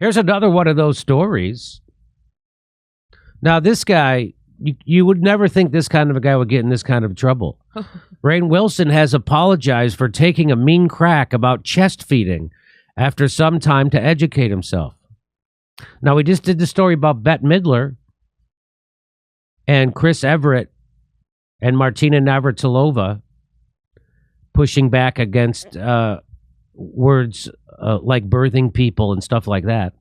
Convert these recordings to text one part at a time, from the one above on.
Here's another one of those stories. Now, this guy, you would never think this kind of a guy would get in this kind of trouble. Rainn Wilson has apologized for taking a mean crack about chest feeding after some time to educate himself. Now, we just did the story about Bette Midler and Chris Everett and Martina Navratilova pushing back against words like birthing people and stuff like that.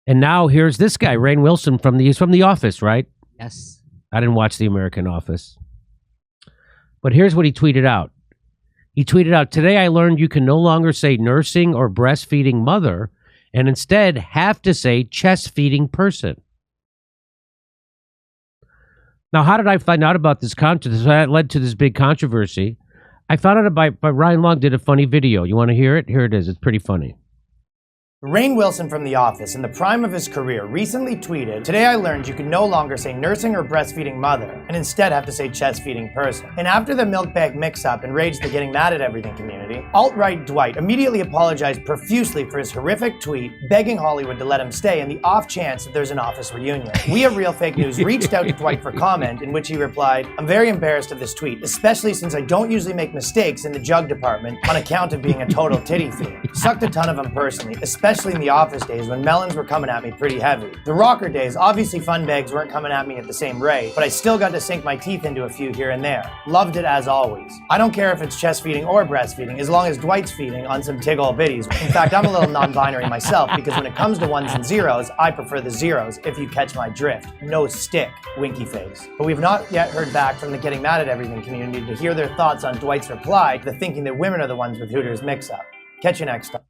And now here's this guy, Rainn Wilson, he's from The Office, right? Yes. I didn't watch The American Office. But here's what he tweeted out. He tweeted out, "Today I learned you can no longer say nursing or breastfeeding mother and instead have to say chest feeding person." Now, how did I find out about this controversy? That led to this big controversy. I found out by Ryan Long did a funny video. You want to hear it? Here it is. It's pretty funny. Rainn Wilson from The Office, in the prime of his career, recently tweeted, "Today I learned you can no longer say nursing or breastfeeding mother, and instead have to say chest feeding person." And after the milk bag mix-up enraged the getting mad at everything community, alt-right Dwight immediately apologized profusely for his horrific tweet, begging Hollywood to let him stay in the off chance that there's an Office reunion. We at Real Fake News reached out to Dwight for comment, in which he replied, "I'm very embarrassed of this tweet, especially since I don't usually make mistakes in the jug department on account of being a total titty fiend. Sucked a ton of them personally, especially in the Office days when melons were coming at me pretty heavy. The rocker days, obviously fun bags weren't coming at me at the same rate, but I still got to sink my teeth into a few here and there. Loved it as always. I don't care if it's chest feeding or breastfeeding, as long as Dwight's feeding on some tig ol' bitties. In fact, I'm a little non-binary myself, because when it comes to ones and zeros, I prefer the zeros, if you catch my drift. No stick, winky face." But we've not yet heard back from the getting mad at everything community to hear their thoughts on Dwight's reply to the thinking that women are the ones with Hooters mix-up. Catch you next time.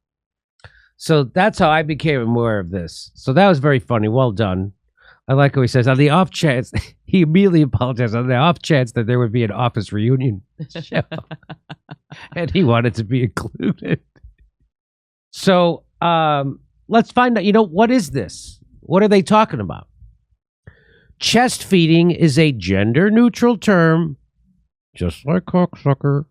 So that's how I became aware of this. So that was very funny. Well done. I like how he says, on the off chance, he immediately apologized, on the off chance that there would be an Office reunion show. And he wanted to be included. So let's find out, what is this? What are they talking about? Chest feeding is a gender-neutral term, just like cocksucker,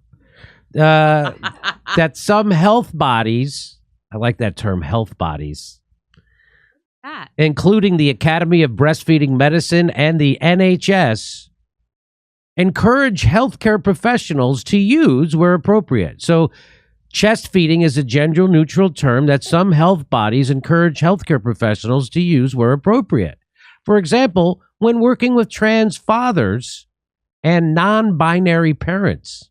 that some health bodies, I like that term, health bodies, including the Academy of Breastfeeding Medicine and the NHS, encourage healthcare professionals to use where appropriate. So chest feeding is a gender-neutral term that some health bodies encourage healthcare professionals to use where appropriate. For example, when working with trans fathers and non-binary parents.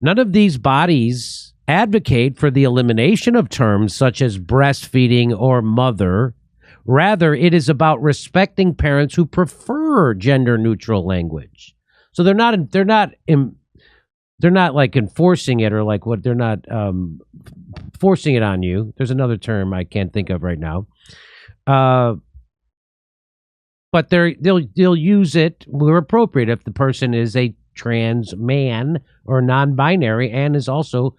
None of these bodies advocate for the elimination of terms such as breastfeeding or mother. Rather, it is about respecting parents who prefer gender-neutral language. So they're not like enforcing it, or like what they're not forcing it on you. There's another term I can't think of right now. But they'll use it where appropriate if the person is a trans man or non-binary and is also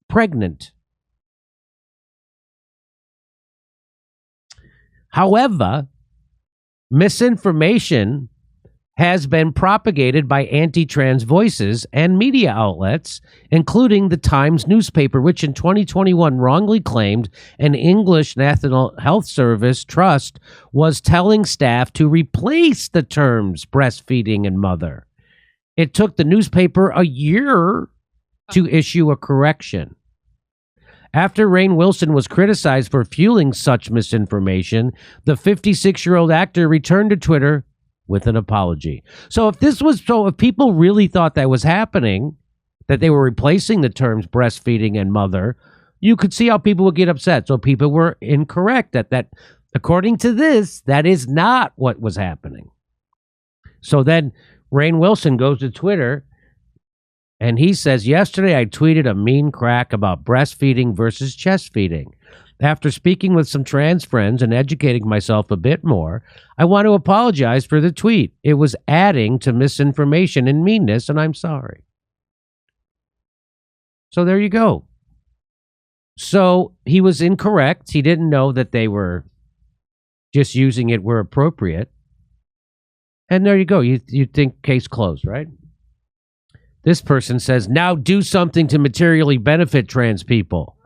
pregnant. However, misinformation has been propagated by anti-trans voices and media outlets, including the Times newspaper, which in 2021 wrongly claimed an English National Health Service trust was telling staff to replace the terms breastfeeding and mother. It took the newspaper a year to issue a correction. After Rainn Wilson was criticized for fueling such misinformation, the 56-year-old actor returned to Twitter with an apology. So if people really thought that was happening, that they were replacing the terms breastfeeding and mother, you could see how people would get upset. So people were incorrect that according to this, that is not what was happening. So then Rainn Wilson goes to Twitter and he says, "Yesterday I tweeted a mean crack about breastfeeding versus chest feeding. After speaking with some trans friends and educating myself a bit more, I want to apologize for the tweet. It was adding to misinformation and meanness, and I'm sorry." So there you go. So he was incorrect. He didn't know that they were just using it where appropriate. And there you go. You think case closed, right? This person says, "Now do something to materially benefit trans people."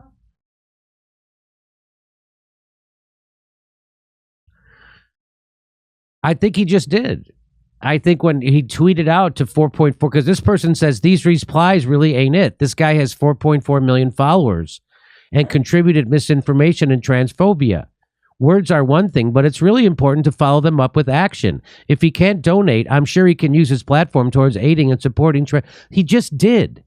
I think he just did. I think when he tweeted out to 4.4, because this person says these replies really ain't it. This guy has 4.4 million followers and contributed misinformation and transphobia. Words are one thing, but it's really important to follow them up with action. If he can't donate, I'm sure he can use his platform towards aiding and supporting. He just did.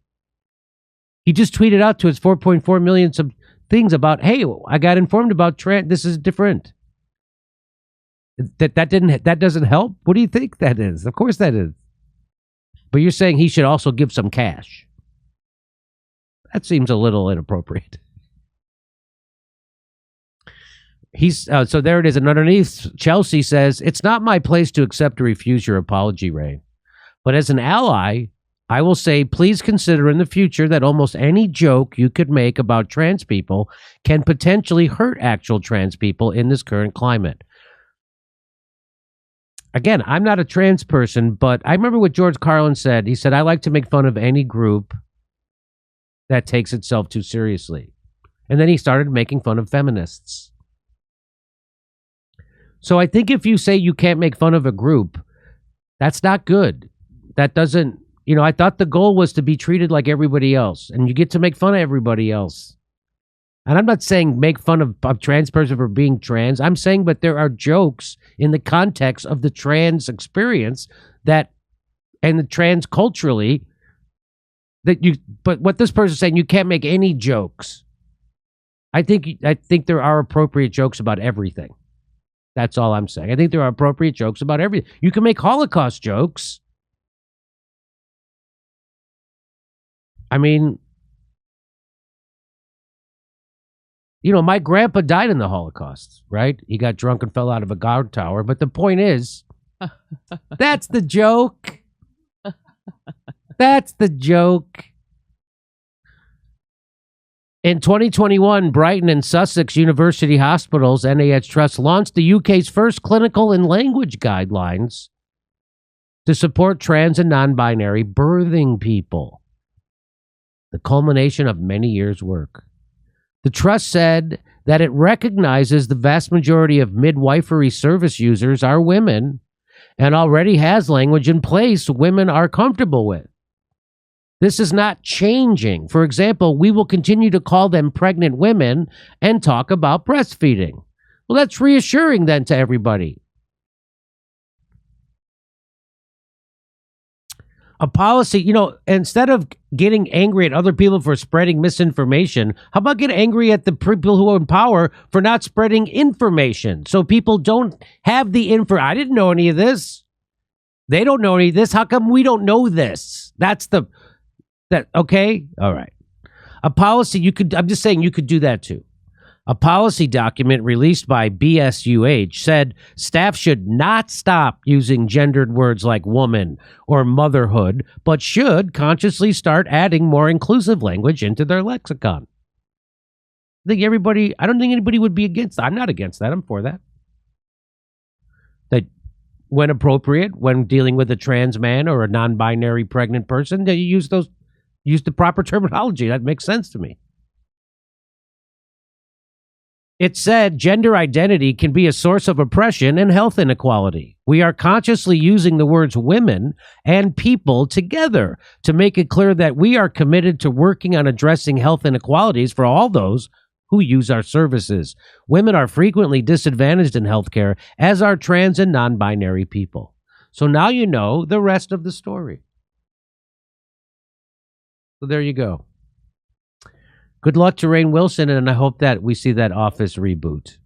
He just tweeted out to his 4.4 million some things about, hey, I got informed about trans. This is different. That doesn't help. What do you think that is? Of course that is. But you're saying he should also give some cash. That seems a little inappropriate. So there it is. And underneath, Chelsea says, it's not my place to accept or refuse your apology, Rainn. But as an ally, I will say, please consider in the future that almost any joke you could make about trans people can potentially hurt actual trans people in this current climate. Again, I'm not a trans person, but I remember what George Carlin said. He said, I like to make fun of any group that takes itself too seriously. And then he started making fun of feminists. So I think if you say you can't make fun of a group, that's not good. That doesn't, I thought the goal was to be treated like everybody else, and you get to make fun of everybody else. And I'm not saying make fun of a trans person for being trans. I'm saying, but there are jokes in the context of the trans experience and the trans culturally but what this person's saying, you can't make any jokes. I think there are appropriate jokes about everything. That's all I'm saying. I think there are appropriate jokes about everything. You can make Holocaust jokes. I mean, my grandpa died in the Holocaust, right? He got drunk and fell out of a guard tower. But the point is, that's the joke. That's the joke. In 2021, Brighton and Sussex University Hospitals, NHS Trust, launched the UK's first clinical and language guidelines to support trans and non-binary birthing people. The culmination of many years' work. The trust said that it recognizes the vast majority of midwifery service users are women and already has language in place women are comfortable with. This is not changing. For example, we will continue to call them pregnant women and talk about breastfeeding. Well, that's reassuring then to everybody. A policy, instead of getting angry at other people for spreading misinformation, how about get angry at the people who are in power for not spreading information so people don't have the info? I didn't know any of this. They don't know any of this. How come we don't know this? Okay? All right. A policy, I'm just saying you could do that too. A policy document released by BSUH said staff should not stop using gendered words like woman or motherhood, but should consciously start adding more inclusive language into their lexicon. I don't think anybody would be against that. I'm not against that. I'm for that. That when appropriate, when dealing with a trans man or a non-binary pregnant person, that you use the proper terminology. That makes sense to me. It said gender identity can be a source of oppression and health inequality. We are consciously using the words women and people together to make it clear that we are committed to working on addressing health inequalities for all those who use our services. Women are frequently disadvantaged in healthcare, as are trans and non-binary people. So now you know the rest of the story. So there you go. Good luck to Rainn Wilson, and I hope that we see that Office reboot.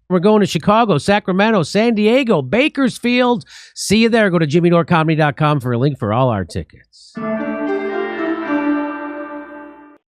We're going to Chicago, Sacramento, San Diego, Bakersfield. See you there. Go to JimmyDoreComedy.com for a link for all our tickets.